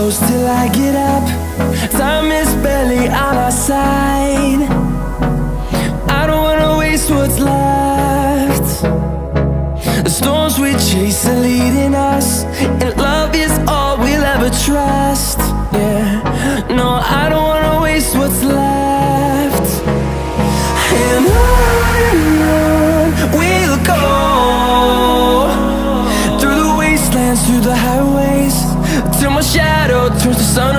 close till I get up. Time is barely on our side. I don't wanna waste what's left. The storms we chase are leading us, and love is all we'll ever trust. Yeah, no, I don't wanna waste what's left. And on we'll go, through the wastelands, through the highways, till my shadow turns to sun